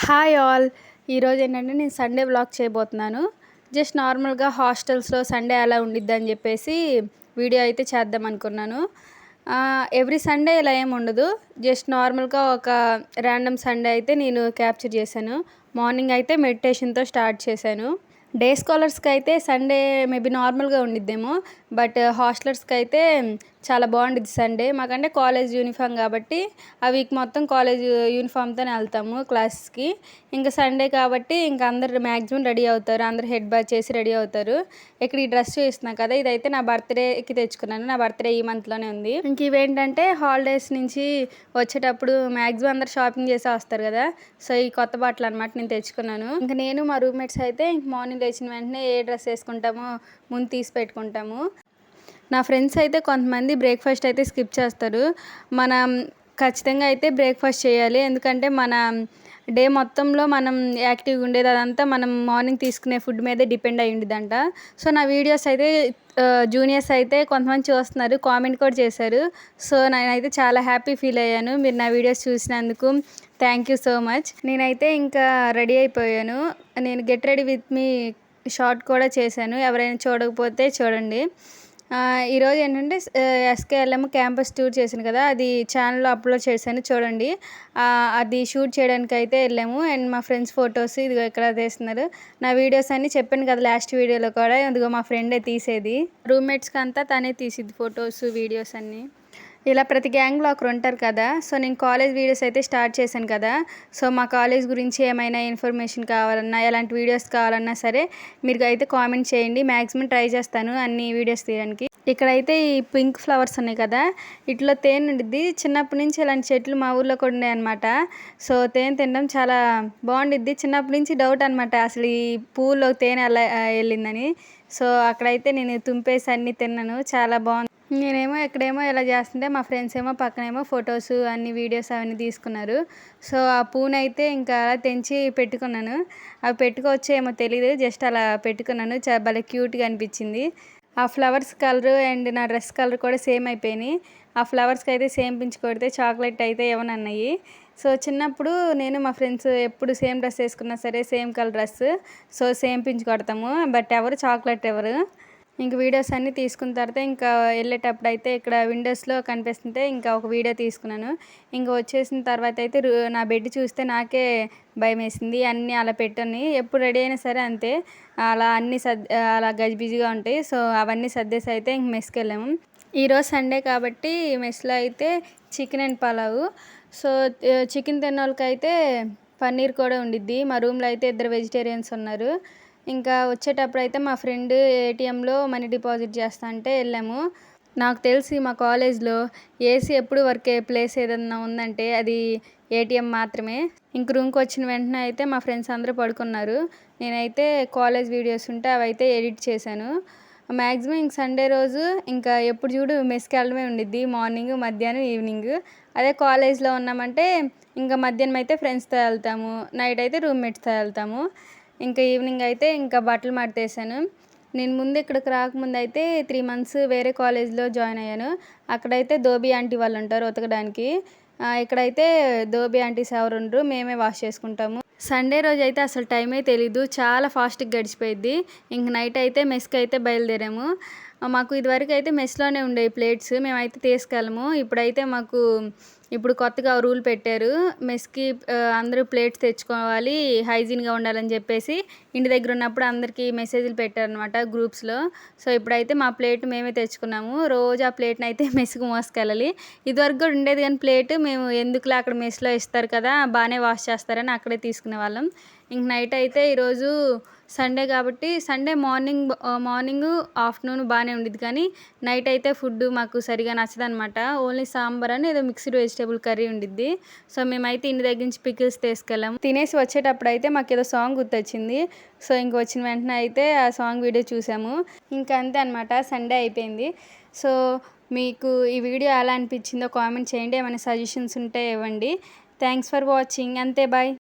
Hi all. ఈరోజు ఏంటంటే నేను సండే వ్లాగ్ చేయబోతున్నాను. జస్ట్ నార్మల్గా హాస్టల్స్లో సండే ఎలా ఉండిద్దని చెప్పేసి వీడియో అయితే చేద్దాం అనుకున్నాను. ఎవ్రీ సండే ఇలా ఏమి ఉండదు. జస్ట్ నార్మల్గా ఒక ర్యాండమ్ సండే అయితే నేను క్యాప్చర్ చేశాను. మార్నింగ్ అయితే మెడిటేషన్తో స్టార్ట్ చేశాను. డే స్కాలర్స్కి అయితే సండే మేబీ నార్మల్గా ఉండిద్దేమో, బట్ హాస్టలర్స్కి అయితే చాలా బాగుండిద్ది సండే. మాకంటే కాలేజ్ యూనిఫామ్ కాబట్టి ఆ వీక్ మొత్తం కాలేజ్ యూనిఫామ్తోనే వెళ్తాము క్లాసెస్కి. ఇంకా సండే కాబట్టి ఇంకా అందరు మ్యాక్సిమం రెడీ అవుతారు, అందరు హెడ్ బాత్ చేసి రెడీ అవుతారు. ఇక్కడ ఈ డ్రెస్ చూస్తున్నా కదా, ఇదైతే నా బర్త్డేకి తెచ్చుకున్నాను. నా బర్త్డే ఈ మంత్లోనే ఉంది. ఇంక ఇవేంటంటే హాలిడేస్ నుంచి వచ్చేటప్పుడు మ్యాక్సిమం అందరు షాపింగ్ చేసి వస్తారు కదా, సో ఈ కొత్త బట్టలు అనమాట నేను తెచ్చుకున్నాను. ఇంకా నేను మా రూమ్మేట్స్ అయితే ఇంక మార్నింగ్ లేచిన వెంటనే ఏ డ్రెస్ వేసుకుంటామో ముందు తీసి పెట్టుకుంటాము. నా ఫ్రెండ్స్ అయితే కొంతమంది బ్రేక్ఫాస్ట్ అయితే స్కిప్ చేస్తారు. మనం ఖచ్చితంగా అయితే బ్రేక్ఫాస్ట్ చేయాలి, ఎందుకంటే మన డే మొత్తంలో మనం యాక్టివ్గా ఉండేది అదంతా మనం మార్నింగ్ తీసుకునే ఫుడ్ మీదే డిపెండ్ అయి ఉండిద్దంట. సో నా వీడియోస్ అయితే జూనియర్స్ అయితే కొంతమంది చూస్తున్నారు, కామెంట్ కూడా చేశారు. సో నేనైతే చాలా హ్యాపీ ఫీల్ అయ్యాను మీరు నా వీడియోస్ చూసినందుకు. Thank you so much. నేనైతే ఇంకా రెడీ అయిపోయాను. నేను get ready with me short కూడా చేశాను, ఎవరైనా చూడకపోతే చూడండి. ఈరోజు ఏంటంటే ఎస్కేఎల్ఎం క్యాంపస్ టూర్ చేశాను కదా, అది ఛానల్లో అప్లోడ్ చేశాను చూడండి. అది షూట్ చేయడానికి అయితే వెళ్ళాము. అండ్ మా ఫ్రెండ్స్ ఫొటోస్ ఇదిగో ఇక్కడ తీస్తున్నారు. నా వీడియోస్ అన్నీ చెప్పాను కదా లాస్ట్ వీడియోలో కూడా, ఇదిగో మా ఫ్రెండే తీసేది. రూమ్మేట్స్కి అంతా తనే తీసిద్ది ఫొటోస్ వీడియోస్ అన్నీ. ఇలా ప్రతి గ్యాంగ్లో ఒకరు ఉంటారు కదా. సో నేను కాలేజ్ వీడియోస్ అయితే స్టార్ట్ చేశాను కదా, సో మా కాలేజ్ గురించి ఏమైనా ఇన్ఫర్మేషన్ కావాలన్నా ఎలాంటి వీడియోస్ కావాలన్నా సరే మీరు అయితే కామెంట్ చేయండి. మ్యాక్సిమం ట్రై చేస్తాను అన్ని వీడియోస్ తీయడానికి. ఇక్కడైతే ఈ పింక్ ఫ్లవర్స్ ఉన్నాయి కదా, ఇట్లా తేనె ఉండిద్ది. చిన్నప్పటి నుంచి ఇలాంటి చెట్లు మా ఊర్లో కూడా ఉన్నాయి అనమాట. సో తేనె తినడం చాలా బాగుండిద్ది. చిన్నప్పటి నుంచి డౌట్ అనమాట, అసలు ఈ పువ్వులో తేనె ఎలా వెళ్ళిందని. సో అక్కడైతే నేను తుంపేసి అన్నీ తిన్నాను, చాలా బాగుంది. నేనేమో ఇక్కడేమో ఇలా చేస్తుంటే మా ఫ్రెండ్స్ ఏమో పక్కనేమో ఫొటోస్ అన్ని వీడియోస్ అవన్నీ తీసుకున్నారు. సో ఆ పూనైతే ఇంకా అలా తెంచి పెట్టుకున్నాను. అవి పెట్టుకోవచ్చేమో తెలీదు, జస్ట్ అలా పెట్టుకున్నాను. చాలా భలే క్యూట్గా అనిపించింది. ఆ ఫ్లవర్స్ కలరు అండ్ నా డ్రెస్ కలర్ కూడా సేమ్ అయిపోయినాయి. ఆ ఫ్లవర్స్కి అయితే సేమ్ పించి కొడితే చాక్లెట్ అయితే ఇవ్వనన్నాయి. సో చిన్నప్పుడు నేను మా ఫ్రెండ్స్ ఎప్పుడు సేమ్ డ్రెస్ వేసుకున్నా సరే same colour dress, so same పించి కొడతాము, బట్ ఎవరు చాక్లెట్ ఎవరు. ఇంక వీడియోస్ అన్నీ తీసుకున్న తర్వాత ఇంకా వెళ్ళేటప్పుడు అయితే ఇక్కడ విండోస్లో కనిపిస్తుంటే ఇంకా ఒక వీడియో తీసుకున్నాను. ఇంకా వచ్చేసిన తర్వాత అయితే నా బెడ్ చూస్తే నాకే భయం వేసింది. అన్నీ అలా పెట్టుని ఎప్పుడు రెడీ అయినా సరే అంతే, అలా అన్నీ అలా గజిబిజిగా ఉంటాయి. సో అవన్నీ సర్దేసి అయితే ఇంక మెస్కి వెళ్ళాము. ఈరోజు సండే కాబట్టి మెస్లో అయితే chicken and pulao. So chicken తిన్న వాళ్ళకైతే పన్నీర్ కూడా ఉండిద్ది. మా రూమ్లో అయితే 2 వెజిటేరియన్స్ ఉన్నారు. ఇంకా వచ్చేటప్పుడు అయితే మా ఫ్రెండ్ ఏటీఎంలో మనీ డిపాజిట్ చేస్తా అంటే వెళ్ళాము. నాకు తెలిసి మా కాలేజ్లో ఏసీ ఎప్పుడు వర్క్ అయ్యే ప్లేస్ ఏదన్నా ఉందంటే అది ఏటీఎం మాత్రమే. ఇంక రూమ్కి వచ్చిన వెంటనే అయితే మా ఫ్రెండ్స్ అందరూ పడుకున్నారు. నేనైతే కాలేజ్ వీడియోస్ ఉంటే అవి అయితే ఎడిట్ చేశాను. మ్యాక్సిమం ఇంక సండే రోజు ఇంకా ఎప్పుడు చూడు మెస్కి వెళ్ళడమే ఉండిద్ది, మార్నింగ్ మధ్యాహ్నం ఈవినింగ్. అదే కాలేజ్లో ఉన్నామంటే ఇంకా మధ్యాహ్నం అయితే ఫ్రెండ్స్తో వెళ్తాము, నైట్ అయితే రూమ్మేట్స్తో వెళ్తాము. ఇంకా ఈవినింగ్ అయితే ఇంకా బట్టలు మడతేసాను. నేను ముందు ఇక్కడికి రాకముందు అయితే 3 months వేరే కాలేజ్లో జాయిన్ అయ్యాను. అక్కడైతే ధోబీ ఆంటీ వాళ్ళు ఉంటారు ఉతకడానికి. ఇక్కడైతే ధోబీ ఆంటీస్ ఎవరు ఉండరు, మేమే వాష్ చేసుకుంటాము. సండే రోజు అయితే అసలు టైమే తెలీదు, చాలా ఫాస్ట్గా గడిచిపోయిద్ది. ఇంక నైట్ అయితే మెస్కి అయితే బయలుదేరాము. మాకు ఇదివరకు అయితే మెస్లోనే ఉండేవి ప్లేట్స్, మేమైతే తీసుకెళ్ళము. ఇప్పుడైతే మాకు ఇప్పుడు కొత్తగా రూల్ పెట్టారు, మెస్కి అందరూ ప్లేట్స్ తెచ్చుకోవాలి, హైజీన్గా ఉండాలని చెప్పేసి ఇంటి దగ్గర ఉన్నప్పుడు అందరికీ మెసేజ్లు పెట్టారనమాట గ్రూప్స్లో. సో ఇప్పుడైతే మా ప్లేట్ మేమే తెచ్చుకున్నాము. రోజు ఆ ప్లేట్ని అయితే మెస్కి మోసుకెళ్ళాలి. ఇదివరకు కూడా ఉండేది కానీ ప్లేట్ మేము ఎందుకులే అక్కడ మెస్లో ఇస్తారు కదా బాగానే వాష్ చేస్తారని అక్కడే తీసుకునే వాళ్ళం. ఇంక నైట్ అయితే ఈరోజు సండే కాబట్టి సండే మార్నింగ్ ఆఫ్టర్నూన్ బాగానే ఉండిద్ది, కానీ నైట్ అయితే ఫుడ్ మాకు సరిగా నచ్చదనమాట. ఓన్లీ సాంబార్ అని ఏదో మిక్స్డ్ వెజిటేబుల్ కర్రీ ఉండిద్ది. సో మేమైతే ఇంటి దగ్గర నుంచి పికిల్స్ తీసుకెళ్ళాము. తినేసి వచ్చేటప్పుడు అయితే మాకు ఏదో సాంగ్ గుర్తొచ్చింది. సో ఇంక వచ్చిన వెంటనే అయితే ఆ సాంగ్ వీడియో చూసాము. ఇంకా అంతే అనమాట, సండే అయిపోయింది. సో మీకు ఈ వీడియో ఎలా అనిపించిందో కామెంట్ చేయండి, ఏమైనా సజెషన్స్ ఉంటే ఇవ్వండి. Thanks for watching. అంతే, బాయ్.